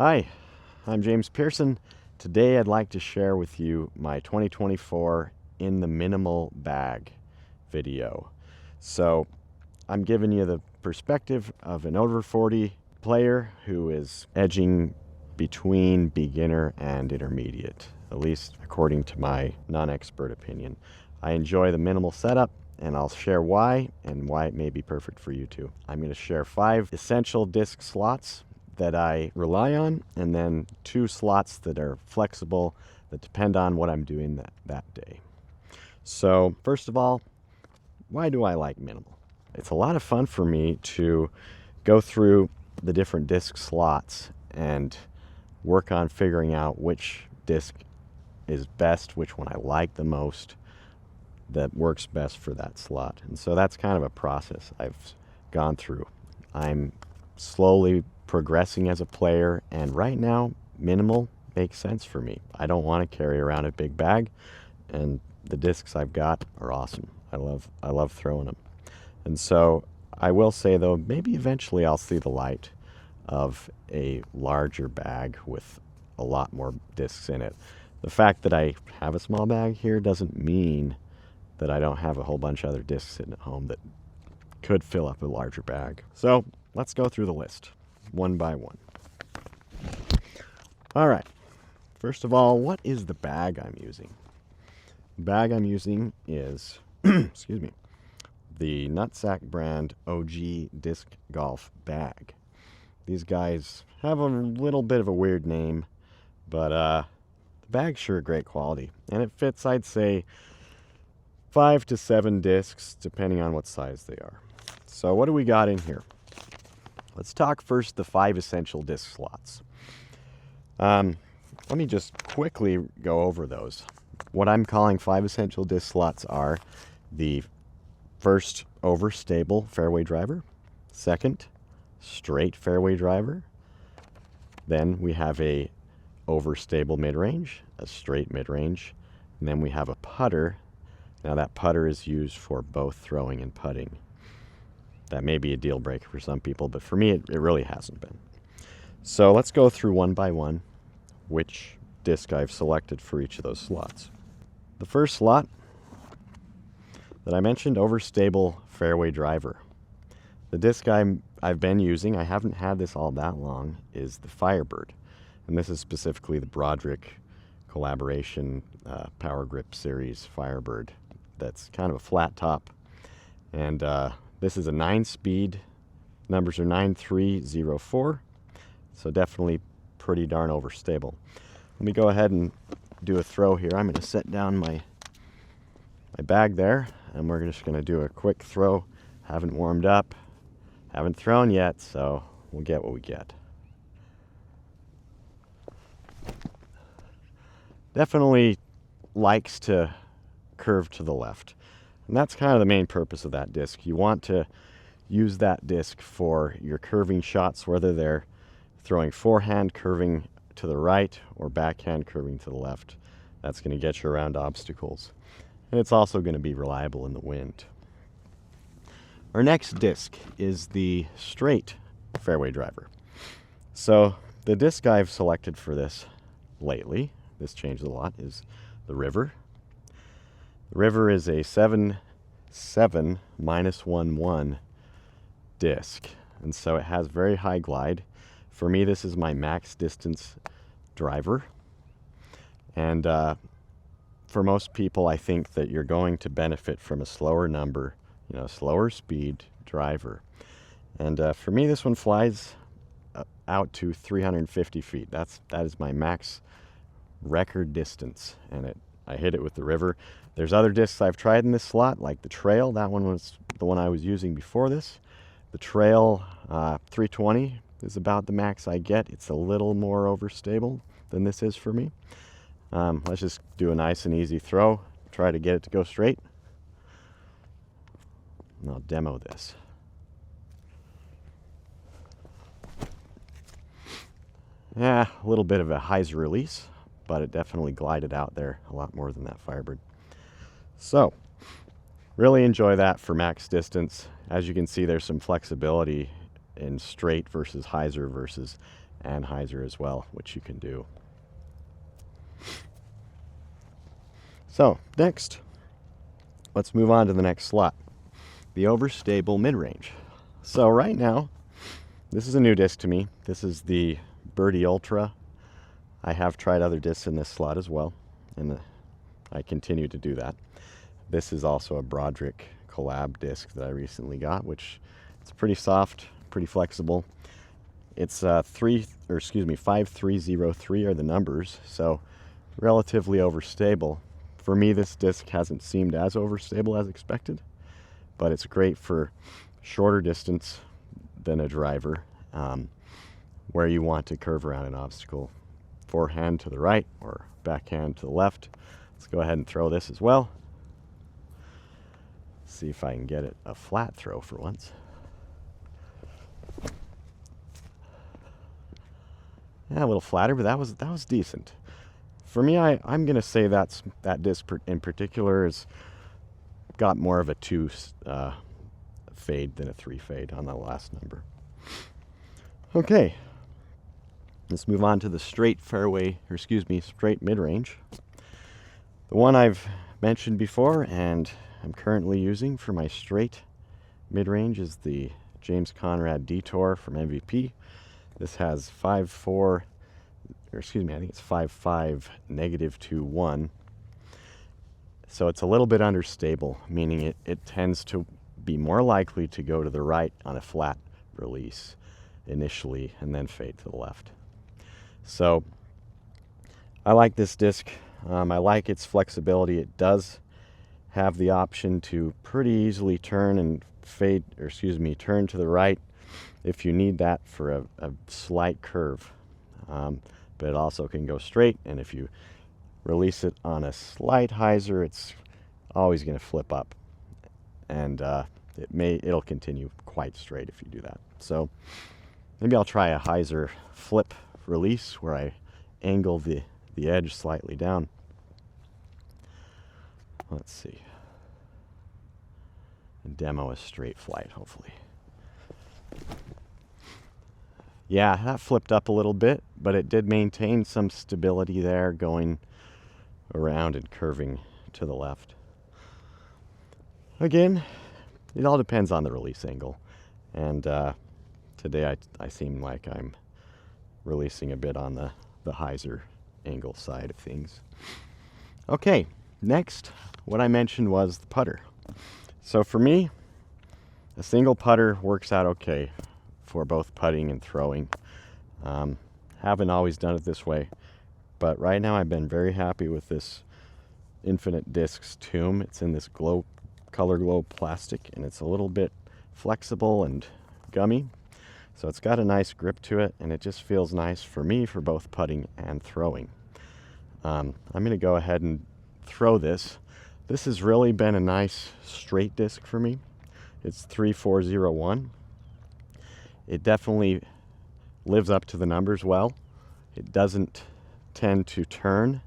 Hi, I'm James Pearson. Today I'd like to share with you my 2024 in the minimal bag video. So I'm giving you the perspective of an over 40 player who is edging between beginner and intermediate, at least according to my non-expert opinion. I enjoy the minimal setup, and I'll share why and why it may be perfect for you too. I'm going to share 5 essential disc slots that I rely on, and then 2 slots that are flexible that depend on what I'm doing that day. So first of all, why do I like minimal? It's a lot of fun for me to go through the different disc slots and work on figuring out which disc is best, which one I like the most, that works best for that slot. And so that's kind of a process I've gone through. I'm slowly progressing as a player, and right now minimal makes sense for me. I don't want to carry around a big bag, and the discs I've got are awesome. I love throwing them. And so I will say though, maybe eventually I'll see the light of a larger bag with a lot more discs in it. The fact that I have a small bag here doesn't mean that I don't have a whole bunch of other discs sitting at home that could fill up a larger bag. So let's go through the list one by one. All right. First of all, what is the bag I'm using? The bag I'm using is, excuse me, the Nutsack brand OG Disc Golf bag. These guys have a little bit of a weird name, but the bag's sure great quality, and it fits, I'd say, 5 to 7 discs, depending on what size they are. So what do we got in here? Let's talk first the 5 essential disc slots. Let me just quickly go over those. What I'm calling 5 essential disc slots are the first overstable fairway driver, second straight fairway driver, then we have a overstable midrange, a straight midrange, and then we have a putter. Now that putter is used for both throwing and putting. That may be a deal breaker for some people, but for me it really hasn't been. So let's go through one by one which disc I've selected for each of those slots. The first slot that I mentioned, overstable fairway driver. The disc I've been using, I haven't had this all that long, is the Firebird. And this is specifically the Broderick collaboration Power Grip series Firebird. That's kind of a flat top. And this is a 9-speed. Numbers are 9304. So definitely pretty darn overstable. Let me go ahead and do a throw here. I'm going to set down my bag there, and we're just going to do a quick throw. Haven't warmed up, haven't thrown yet, so we'll get what we get. Definitely likes to curve to the left, and that's kind of the main purpose of that disc. You want to use that disc for your curving shots, whether they're throwing forehand curving to the right or backhand curving to the left. That's going to get you around obstacles, and it's also going to be reliable in the wind. Our next disc is the straight fairway driver. So the disc I've selected for this lately, this changed a lot, is the River. The River is a 7-7 -1-1 disc, and so it has very high glide. For me, this is my max distance driver, and for most people, I think that you're going to benefit from a slower number, slower speed driver. And for me, this one flies out to 350 feet. That is my max record distance, and I hit it with the River. There's other discs I've tried in this slot, like the Trail. That one was the one I was using before this. The Trail 320 is about the max I get. It's a little more overstable than this is for me. Let's just do a nice and easy throw, try to get it to go straight. And I'll demo this. Yeah, a little bit of a hyzer release, but it definitely glided out there a lot more than that Firebird. So, really enjoy that for max distance. As you can see, there's some flexibility in straight versus hyzer versus and hyzer as well, which you can do. So next, let's move on to the next slot, the overstable mid-range. So right now, this is a new disc to me. This is the Birdie Ultra. I have tried other discs in this slot as well, and I continue to do that. This is also a Broderick collab disc that I recently got, which it's pretty soft, pretty flexible. It's 5303 are the numbers, so relatively overstable. For me, this disc hasn't seemed as overstable as expected, but it's great for shorter distance than a driver, where you want to curve around an obstacle. Forehand to the right or backhand to the left. Let's go ahead and throw this as well. See if I can get it a flat throw for once. Yeah, a little flatter, but that was decent. For me, I'm gonna say that disc in particular has got more of a 2 fade than a 3 fade on the last number. Okay, let's move on to the straight fairway, or straight mid-range. The one I've mentioned before and I'm currently using for my straight mid-range is the James Conrad Detour from MVP. This has 5.4, or I think it's 5.5 -2.1. So it's a little bit understable, meaning it tends to be more likely to go to the right on a flat release initially and then fade to the left. So I like this disc. I like its flexibility. It does have the option to pretty easily turn and fade, or turn to the right if you need that for a slight curve. But it also can go straight, and if you release it on a slight hyzer, it's always going to flip up, and it'll continue quite straight if you do that. So maybe I'll try a hyzer flip release where I angle the edge slightly down. Let's see. And demo a straight flight, hopefully. Yeah, that flipped up a little bit, but it did maintain some stability there, going around and curving to the left. Again, it all depends on the release angle. And today I seem like I'm releasing a bit on the hyzer angle side of things. Okay, next, what I mentioned was the putter. So for me, a single putter works out okay for both putting and throwing. Haven't always done it this way, but right now I've been very happy with this Infinite Discs Tomb. It's in this color glow plastic, and it's a little bit flexible and gummy, so it's got a nice grip to it, and it just feels nice for me for both putting and throwing. I'm going to go ahead and throw this. This has really been a nice straight disc for me. It's 3401. It definitely lives up to the numbers well. It doesn't tend to turn.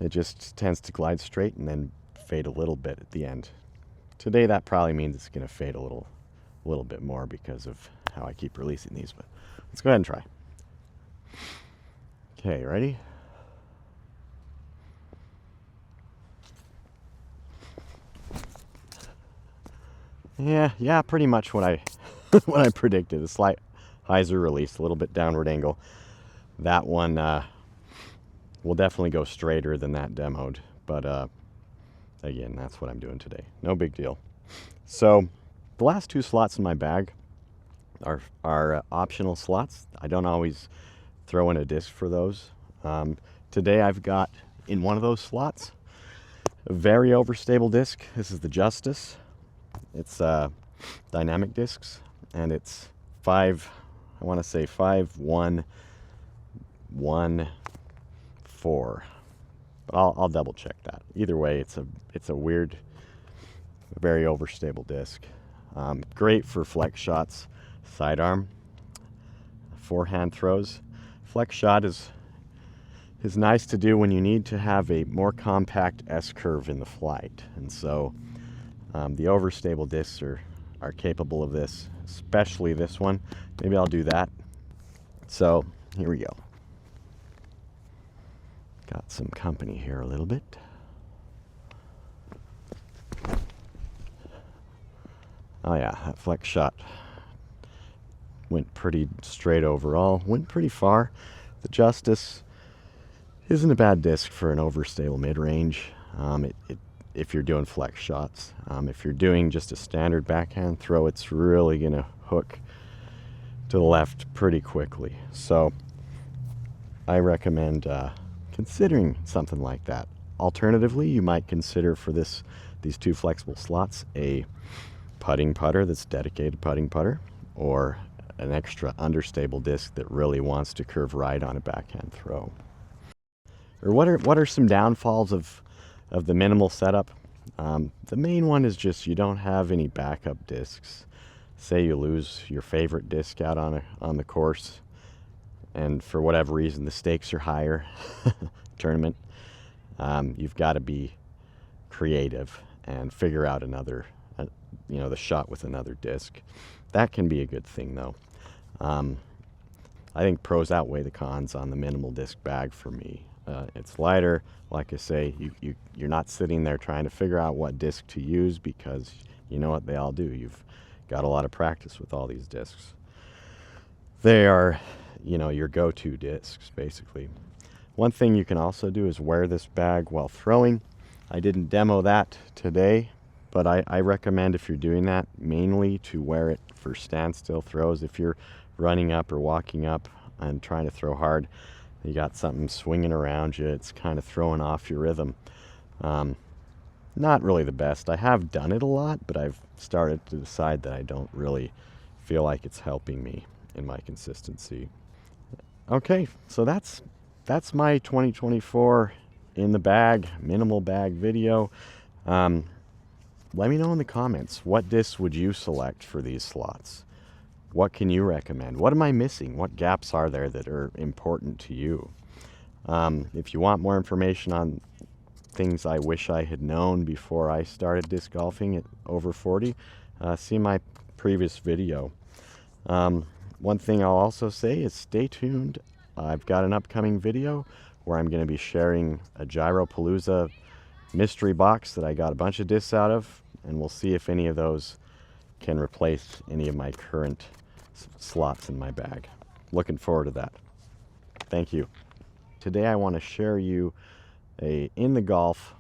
It just tends to glide straight and then fade a little bit at the end. Today that probably means it's going to fade a little bit more because of how I keep releasing these, but let's go ahead and try. Okay, ready? Yeah, pretty much what I what I predicted. A slight hyzer release, a little bit downward angle. That one will definitely go straighter than that demoed, but again, that's what I'm doing today. No big deal. So the last 2 slots in my bag are optional slots. I don't always throw in a disc for those. Today I've got in one of those slots a very overstable disc. This is the Justice. It's dynamic discs, and it's 5.1.1.4. But I'll double check that. Either way, it's a weird, very overstable disc. Great for flex shots, sidearm, forehand throws. Flex shot is nice to do when you need to have a more compact S curve in the flight, and so the overstable discs are capable of this, especially this one. Maybe I'll do that So here we go. Got some company here a little bit. Oh yeah, that flex shot went pretty straight overall, went pretty far. The Justice isn't a bad disc for an overstable mid-range. If you're doing flex shots. If you're doing just a standard backhand throw, it's really going to hook to the left pretty quickly. So I recommend considering something like that. Alternatively, you might consider for these two flexible slots a putting putter that's dedicated putting putter, or an extra understable disc that really wants to curve right on a backhand throw. Or what are some downfalls of the minimal setup? The main one is just you don't have any backup discs. Say you lose your favorite disc out on the course, and for whatever reason the stakes are higher tournament. You've got to be creative and figure out another, the shot with another disc. That can be a good thing though. I think pros outweigh the cons on the minimal disc bag for me. It's lighter. Like I say, you're not sitting there trying to figure out what disc to use, because you know what they all do. You've got a lot of practice with all these discs. They are, your go-to discs, basically. One thing you can also do is wear this bag while throwing. I didn't demo that today, but I recommend, if you're doing that, mainly to wear it for standstill throws. If you're running up or walking up and trying to throw hard, you got something swinging around you, it's kind of throwing off your rhythm. Not really the best. I have done it a lot, but I've started to decide that I don't really feel like it's helping me in my consistency. Okay, so that's my 2024 in the bag, minimal bag video. Let me know in the comments, what discs would you select for these slots? What can you recommend? What am I missing? What gaps are there that are important to you? If you want more information on things I wish I had known before I started disc golfing at over 40, see my previous video. One thing I'll also say is stay tuned. I've got an upcoming video where I'm going to be sharing a Gyropalooza mystery box that I got a bunch of discs out of, and we'll see if any of those can replace any of my current slots in my bag. Looking forward to that. Thank you. Today I want to share you a in the golf